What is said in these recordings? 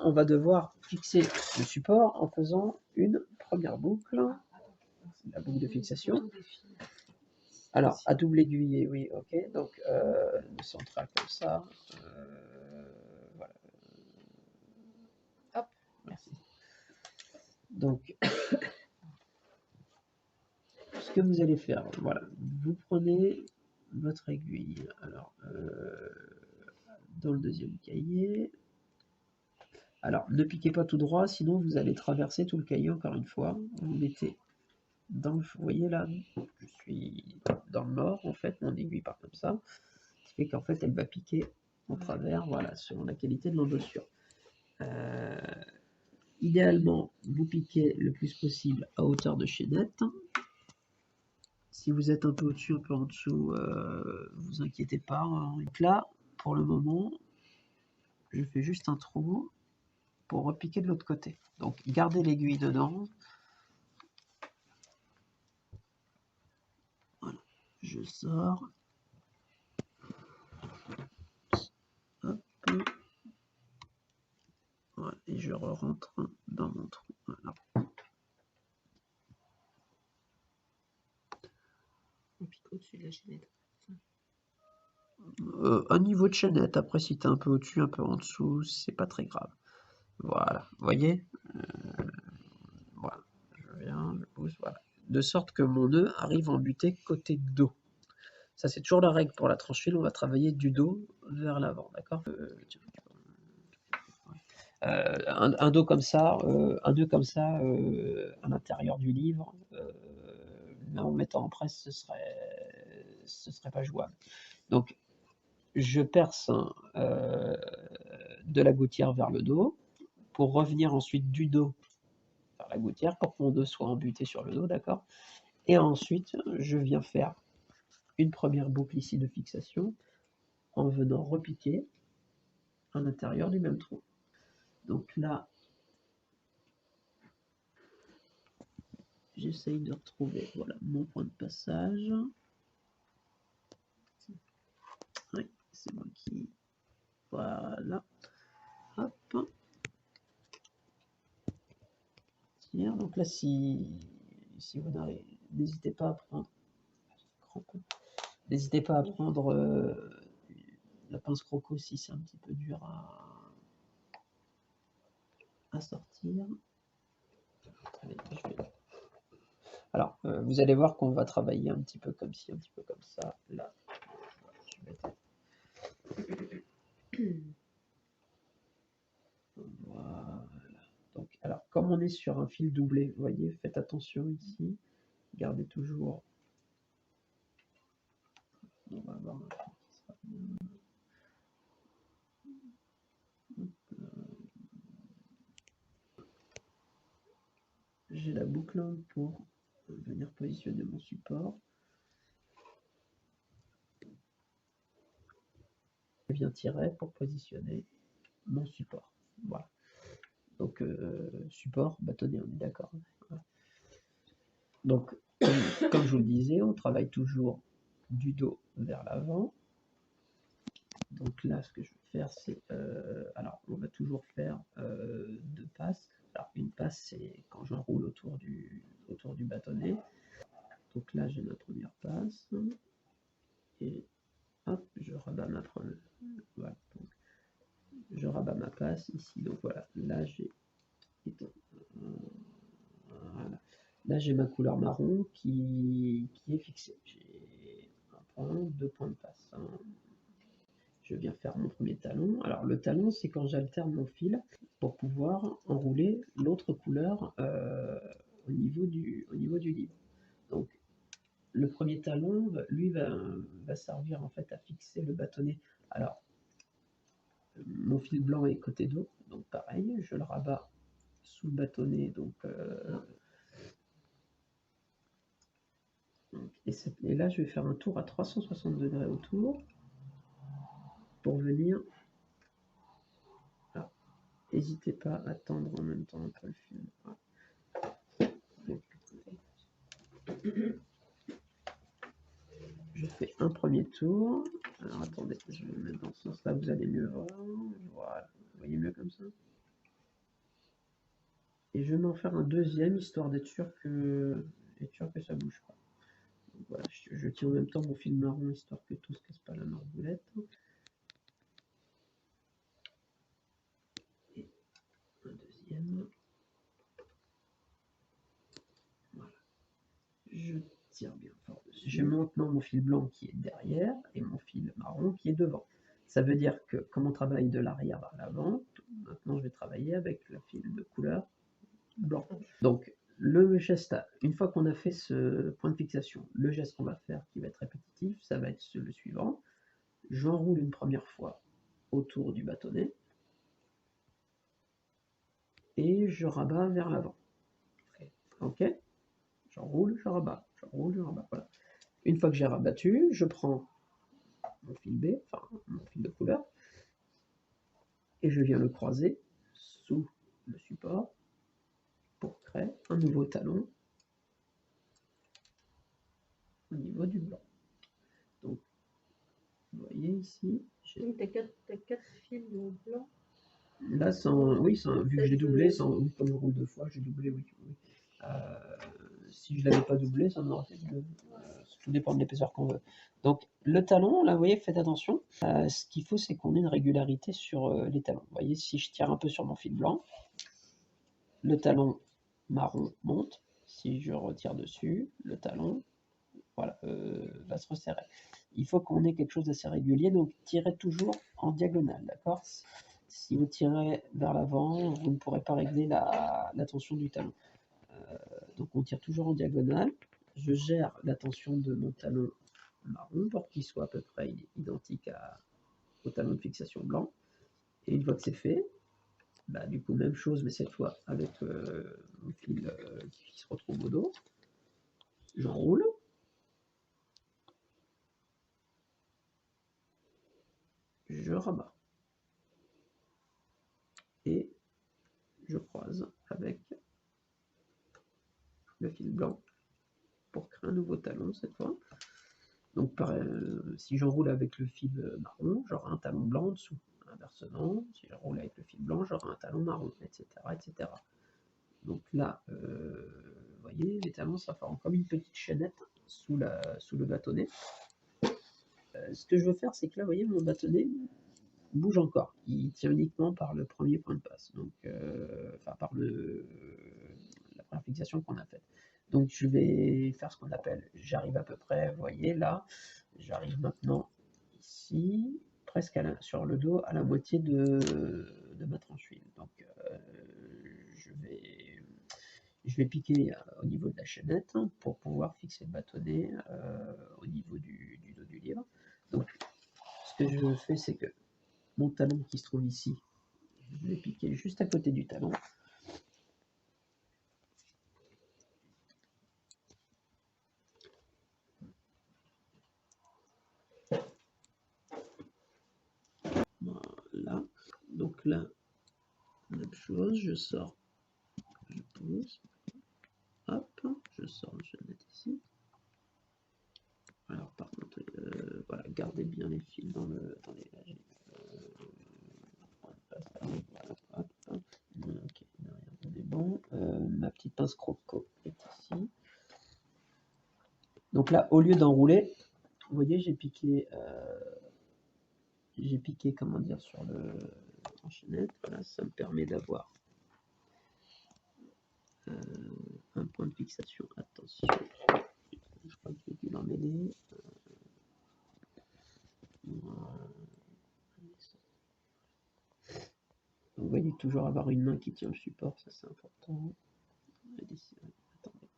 on va devoir fixer le support en faisant une première boucle, la boucle de fixation. Alors, à double aiguillé, oui, ok. Donc, le central comme ça. Voilà. Hop, merci. Donc, ce que vous allez faire, voilà, vous prenez votre aiguille. Alors, dans le deuxième cahier. Alors, ne piquez pas tout droit, sinon vous allez traverser tout le cahier encore une fois. Vous mettez dans le... Vous voyez là, je suis dans le nord, en fait, mon aiguille part comme ça. Ce qui fait qu'en fait, elle va piquer en travers, voilà, selon la qualité de l'embossure. Idéalement, vous piquez le plus possible à hauteur de chaînette. Si vous êtes un peu au-dessus, un peu en dessous, vous inquiétez pas. Donc là, pour le moment, je fais juste un trou pour repiquer de l'autre côté. Donc, gardez l'aiguille dedans. Voilà, je sors. Hop. Voilà, et je rentre dans mon trou. Voilà. On pique au-dessus de la chaînette. Un niveau de chaînette, après si t'es un peu au-dessus, un peu en dessous, c'est pas très grave. Voilà, vous voyez, voilà, je viens, je pousse, voilà. De sorte que mon nœud arrive en butée côté dos. Ça c'est toujours la règle pour la tranche fil, on va travailler du dos vers l'avant, d'accord. Un dos comme ça, un nœud comme ça à l'intérieur du livre, en mettant en presse, ce serait pas jouable. Donc je perce de la gouttière vers le dos pour revenir ensuite du dos vers la gouttière pour que mon nœud soit embuté sur le dos, d'accord. Et ensuite, je viens faire une première boucle ici de fixation en venant repiquer à l'intérieur du même trou. Donc là, j'essaye de retrouver voilà, mon point de passage. Oui, c'est moi qui... Voilà. Hop. Donc là, si vous n'arrivez, n'hésitez pas à prendre... N'hésitez pas à prendre la pince croco si c'est un petit peu dur à sortir. Allez, alors, vous allez voir qu'on va travailler un petit peu comme ci, un petit peu comme ça. Là, voilà. Donc, alors, comme on est sur un fil doublé, vous voyez, faites attention ici. Gardez toujours. On va avoir un truc qui sera bien. J'ai la boucle pour venir positionner mon support. Je viens tirer pour positionner mon support. Voilà. Donc, support, bâtonnet, on est d'accord. Voilà. Donc, comme je vous le disais, on travaille toujours du dos vers l'avant. Donc là, ce que je vais faire, c'est... alors, on va toujours faire deux passes. Alors, une passe, c'est quand j'enroule autour du bâtonnet. Donc là, j'ai ma première passe. Et hop, je rabats ma première. Voilà. Donc, je rabats ma passe ici. Donc voilà, là, j'ai... Voilà. Là, j'ai ma couleur marron qui est fixée. J'ai un point, deux points de passe. Je viens faire mon premier talon. Alors, le talon, c'est quand j'alterne mon fil pour pouvoir enrouler l'autre couleur au niveau du livre. Donc, le premier talon, lui, va servir en fait à fixer le bâtonnet. Alors, mon fil blanc est côté dos, donc pareil, je le rabats sous le bâtonnet, donc et là, je vais faire un tour à 360 degrés autour pour venir. Alors, n'hésitez pas à tendre en même temps un peu le fil. Donc, je fais un premier tour. Alors attendez, je vais me mettre dans ce sens-là, vous allez mieux voir. Voilà, vous voyez mieux comme ça. Et je vais m'en faire un deuxième, histoire d'être sûr que ça bouge pas. Donc voilà, je tiens en même temps mon fil marron, histoire que tout se casse pas la marboulette. Et un deuxième. Voilà. Je tire bien fort dessus. J'ai maintenant mon fil blanc qui est derrière et mon fil marron qui est devant. Ça veut dire que comme on travaille de l'arrière vers l'avant, maintenant je vais travailler avec le fil de couleur blanc. Donc le geste, une fois qu'on a fait ce point de fixation, le geste qu'on va faire qui va être répétitif, ça va être le suivant. J'enroule une première fois autour du bâtonnet et je rabats vers l'avant. Ok? J'enroule, je rabats, j'enroule, je rabats. Voilà. Une fois que j'ai rabattu, je prends mon fil B, enfin mon fil de couleur, et je viens le croiser sous le support pour créer un nouveau talon au niveau du blanc. Donc, vous voyez ici, Donc, t'as quatre fils blancs. là, oui, vu que j'ai doublé, oui, comme je roule deux fois, j'ai doublé, oui. Si je ne l'avais pas doublé, ça m'aurait fait deux. Tout dépend de l'épaisseur qu'on veut. Donc, le talon, là, vous voyez, faites attention. Ce qu'il faut, c'est qu'on ait une régularité sur les talons. Vous voyez, si je tire un peu sur mon fil blanc, le talon marron monte. Si je retire dessus, le talon voilà, va se resserrer. Il faut qu'on ait quelque chose d'assez régulier, donc tirez toujours en diagonale, d'accord? Si vous tirez vers l'avant, vous ne pourrez pas régler la tension du talon. Donc on tire toujours en diagonale. Je gère la tension de mon talon marron pour qu'il soit à peu près identique au talon de fixation blanc. Et une fois que c'est fait, bah, du coup même chose, mais cette fois avec mon fil qui se retrouve au dos. J'enroule. Je rabats. Et je croise avec le fil blanc pour créer un nouveau talon cette fois. Donc si j'enroule avec le fil marron, j'aurai un talon blanc en dessous. Inversement, si j'enroule avec le fil blanc, j'aurai un talon marron, etc. etc. Donc là, vous voyez, les talons, ça forme comme une petite chaînette sous le bâtonnet. Ce que je veux faire, c'est que là, vous voyez, mon bâtonnet bouge encore. Il tient uniquement par le premier point de passe, donc enfin par la première fixation qu'on a faite. Donc je vais faire ce qu'on appelle, j'arrive à peu près, vous voyez là, j'arrive maintenant ici, presque sur le dos, à la moitié de ma tranche fil. Donc je vais piquer au niveau de la chaînette pour pouvoir fixer le bâtonnet au niveau du dos du livre. Donc ce que je fais, c'est que mon talon qui se trouve ici, je vais piquer juste à côté du talon. Voilà. Donc là, même chose, je sors, je pose, hop, je sors le chaînette ici. Alors par contre, voilà, gardez bien les fils dans le. Attendez, là j'ai. Hop, hop. Ok, on est bon. Ma petite pince croco est ici. Donc là, au lieu d'enrouler, vous voyez, j'ai piqué, comment dire, sur le chaînette. Voilà, ça me permet d'avoir un point de fixation. Attention, je crois que j'ai dû l'emmêler. Vous voyez, toujours avoir une main qui tient le support, ça c'est important. Attendez.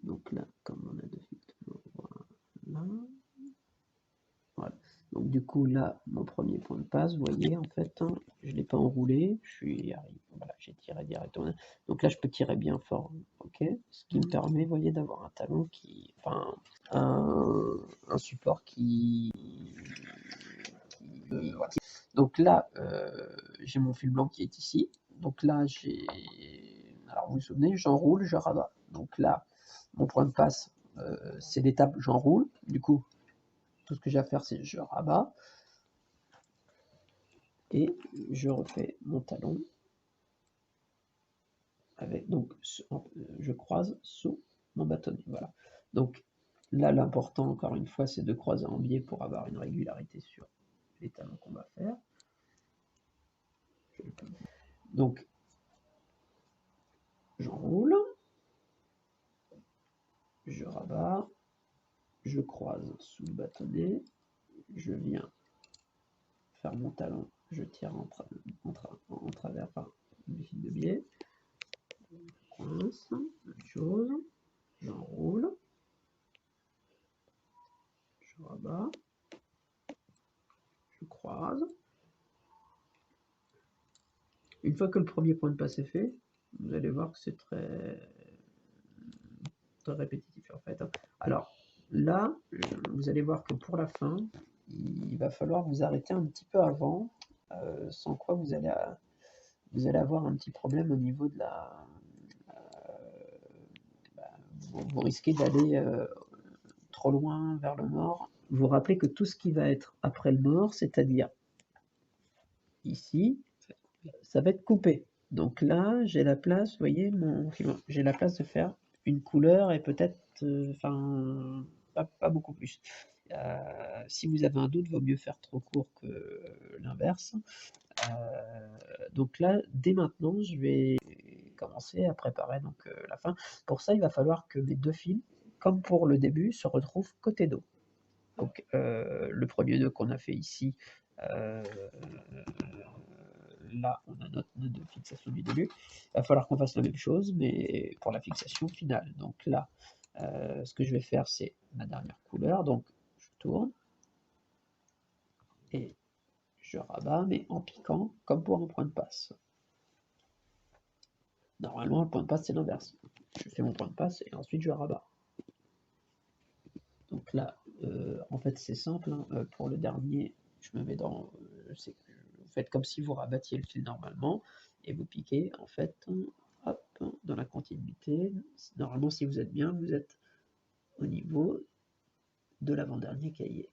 Donc là, comme on a deux fils, voilà. Voilà. Donc du coup là, mon premier point de passe, vous voyez, en fait, hein, je ne l'ai pas enroulé, voilà, j'ai tiré directement. Donc là, je peux tirer bien fort, ok. Ce qui me permet, vous voyez, d'avoir un talon enfin, un support voilà. Donc là, j'ai mon fil blanc qui est ici. Donc là, alors vous vous souvenez, j'enroule, je rabats. Donc là, mon point de passe, c'est l'étape j'enroule. Du coup, tout ce que j'ai à faire, c'est je rabats. Et je refais mon talon. Donc, je croise sous mon bâtonnet. Voilà. Donc là, l'important, encore une fois, c'est de croiser en biais pour avoir une régularité sur les talons qu'on va faire. Donc, j'enroule, je rabats, je croise sous le bâtonnet, je viens faire mon talon, je tire en travers par le fil de biais, je coince, même chose, j'enroule, je rabats, je croise. Une fois que le premier point de passe est fait, vous allez voir que c'est très répétitif en fait. Alors là, vous allez voir que pour la fin, il va falloir vous arrêter un petit peu avant, sans quoi vous allez avoir un petit problème au niveau de la... vous risquez d'aller trop loin vers le nord. Vous rappelez que tout ce qui va être après le nord, c'est-à-dire ici, ça va être coupé. Donc là, j'ai la place, vous voyez, j'ai la place de faire une couleur et peut-être, pas beaucoup plus. Si vous avez un doute, vaut mieux faire trop court que l'inverse. Donc là, dès maintenant, je vais commencer à préparer donc, la fin. Pour ça, il va falloir que mes deux fils, comme pour le début, se retrouvent côté dos. Donc le premier nœud qu'on a fait ici, là, on a notre nœud de fixation du début. Il va falloir qu'on fasse la même chose, mais pour la fixation finale. Donc là, ce que je vais faire, c'est ma dernière couleur. Donc, je tourne et je rabats, mais en piquant, comme pour un point de passe. Normalement, le point de passe, c'est l'inverse. Je fais mon point de passe et ensuite je rabats. Donc là, en fait, c'est simple. Hein. Pour le dernier, je me mets dans... vous faites comme si vous rabattiez le fil normalement et vous piquez, en fait, hop, dans la continuité. Normalement, si vous êtes bien, vous êtes au niveau de l'avant-dernier cahier.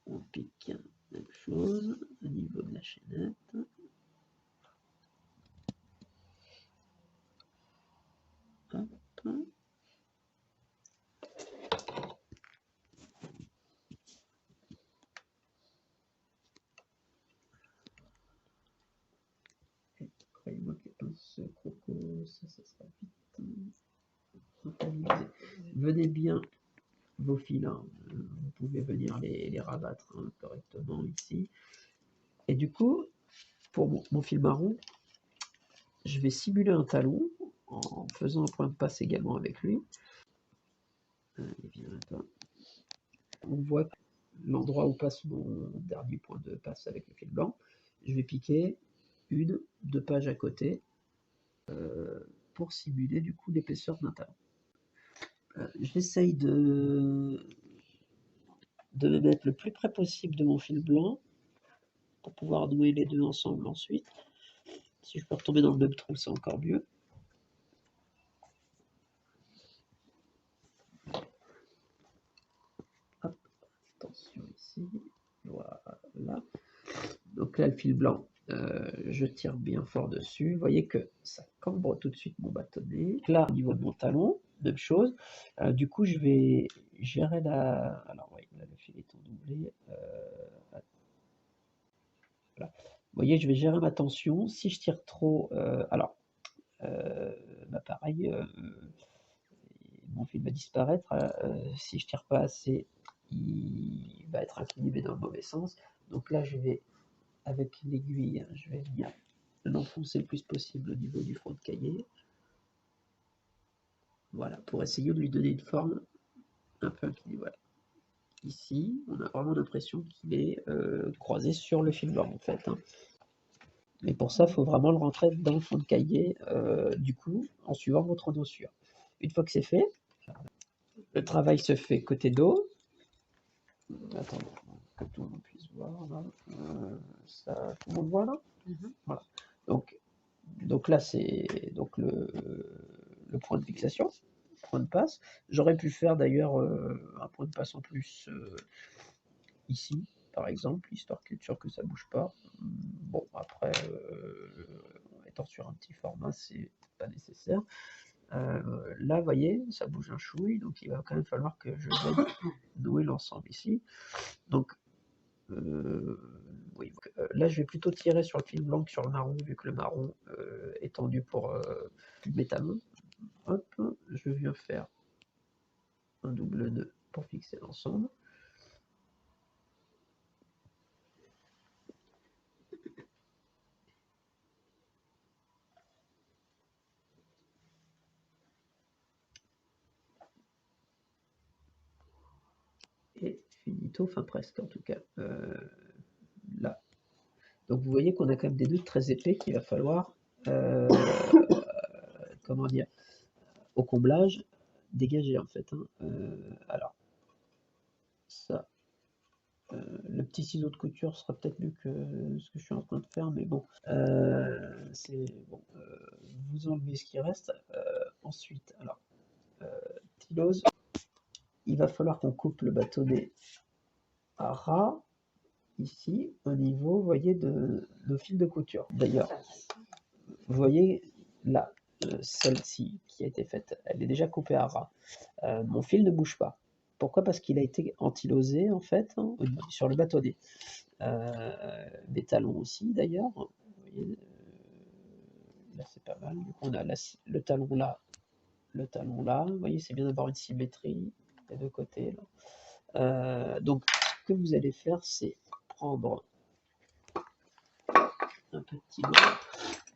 On pique, même chose, au niveau de la chaînette. Hop. Croyez-moi que pince croco, ça sera vite. Venez bien vos fils, hein. Vous pouvez venir les rabattre correctement ici. Et du coup, pour mon fil marron, je vais simuler un talon en faisant un point de passe également avec lui. On voit l'endroit où passe mon dernier point de passe avec le fil blanc. Je vais piquer une, deux pages à côté pour simuler du coup l'épaisseur d'un talon. J'essaye de me mettre le plus près possible de mon fil blanc pour pouvoir nouer les deux ensemble ensuite. Si je peux retomber dans le même trou, c'est encore mieux. Hop, attention ici, voilà. Donc là, le fil blanc, je tire bien fort dessus. Vous voyez que ça cambre tout de suite mon bâtonnet. Là, au niveau de mon talon, même chose. Du coup, je vais gérer la... Alors, oui, là, le fil est en doublé. Voilà. Vous voyez, je vais gérer ma tension. Si je tire trop... pareil, mon fil va disparaître. Si je tire pas assez, il va être incliné mais dans le mauvais sens. Donc là, je vais, avec l'aiguille, je vais venir l'enfoncer le plus possible au niveau du front de cahier. Voilà, pour essayer de lui donner une forme un peu inclinée. Voilà. Ici, on a vraiment l'impression qu'il est croisé sur le fil blanc en fait. Hein. Mais pour ça, il faut vraiment le rentrer dans le fond de cahier, du coup, en suivant votre dossure. Une fois que c'est fait, le travail se fait côté dos. Attendez. que tout le monde puisse voir. Là. Ça, tout le monde voit là. Voilà. Donc là, c'est donc le point de fixation, point de passe. J'aurais pu faire d'ailleurs un point de passe en plus ici, par exemple, histoire d'être sûr que ça bouge pas. Bon, après, étant sur un petit format, c'est pas nécessaire. Là, vous voyez, ça bouge un chouille, donc il va quand même falloir que je vienne nouer l'ensemble ici. Donc, oui, là, je vais plutôt tirer sur le fil blanc que sur le marron, vu que le marron est tendu pour mes talons. Hop, je viens faire un double nœud pour fixer l'ensemble. Et finito, enfin presque en tout cas, là. Donc vous voyez qu'on a quand même des nœuds très épais qu'il va falloir, comment dire, au comblage, dégager en fait. Hein. Alors, ça, le petit ciseau de couture sera peut-être mieux que ce que je suis en train de faire, mais bon, c'est bon. Vous enlevez ce qui reste. Ensuite, alors, tylose, il va falloir qu'on coupe le bâtonnet à ras ici au niveau, vous voyez, de nos fils de couture. D'ailleurs, vous voyez là, celle-ci qui a été faite, elle est déjà coupée à ras. Mon fil ne bouge pas. Pourquoi? Parce qu'il a été antilosé en fait hein, sur le bâtonnet. Mes talons aussi d'ailleurs. Vous voyez, là c'est pas mal. Donc on a le talon là, le talon là. Vous voyez, c'est bien d'avoir une symétrie des deux côtés. Là. Donc ce que vous allez faire, c'est prendre un petit doigt.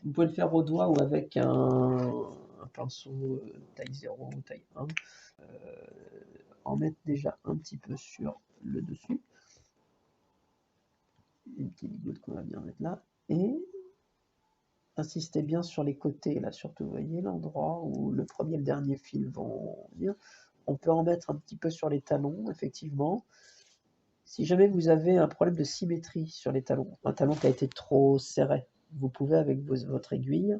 Vous pouvez le faire au doigt ou avec un pinceau taille 0 ou taille 1. En mettre déjà un petit peu sur le dessus. Une petite goutte qu'on va bien mettre là. Et insistez bien sur les côtés, là surtout, vous voyez l'endroit où le premier et le dernier fil vont venir. On peut en mettre un petit peu sur les talons, effectivement. Si jamais vous avez un problème de symétrie sur les talons, un talon qui a été trop serré, vous pouvez avec votre aiguille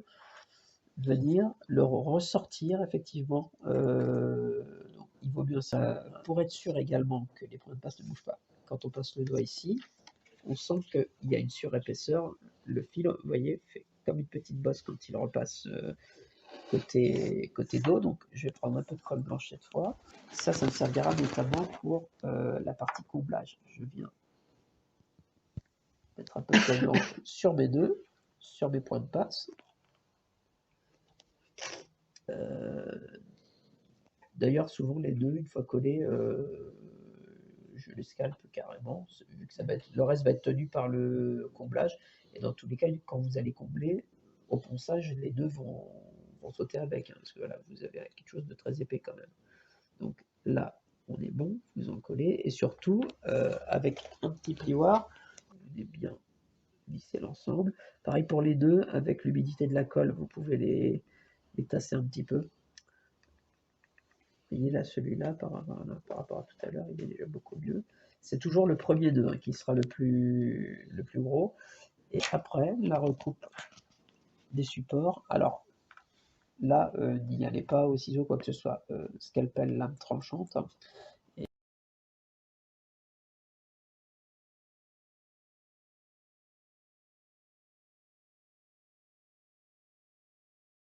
venir le ressortir effectivement. Donc, il vaut mieux ça pour être sûr également que les points de passe ne bougent pas. Quand on passe le doigt ici, on sent qu'il y a une surépaisseur. Le fil, vous voyez, fait comme une petite bosse quand il repasse côté dos. Donc je vais prendre un peu de colle blanche cette fois. Ça me servira notamment pour la partie comblage. Je viens mettre un peu de colle blanche sur mes nœuds, sur mes points de passe. D'ailleurs, souvent les nœuds, une fois collés, je les scalpe carrément, vu que le reste va être tenu par le comblage. Et dans tous les cas, quand vous allez combler, au ponçage, les nœuds vont sauter avec, hein, parce que voilà, vous avez quelque chose de très épais quand même. Donc là, on est bon, vous en collez, et surtout, avec un petit plioir, vous venez bien lisser l'ensemble. Pareil pour les deux, avec l'humidité de la colle, vous pouvez les tasser un petit peu. Vous voyez là, celui-là, par rapport à tout à l'heure, il est déjà beaucoup mieux. C'est toujours le premier nœud hein, qui sera le plus gros. Et après, la recoupe des supports. Alors là, n'y allez pas au ciseau, quoi que ce soit. Scalpel, lame tranchante.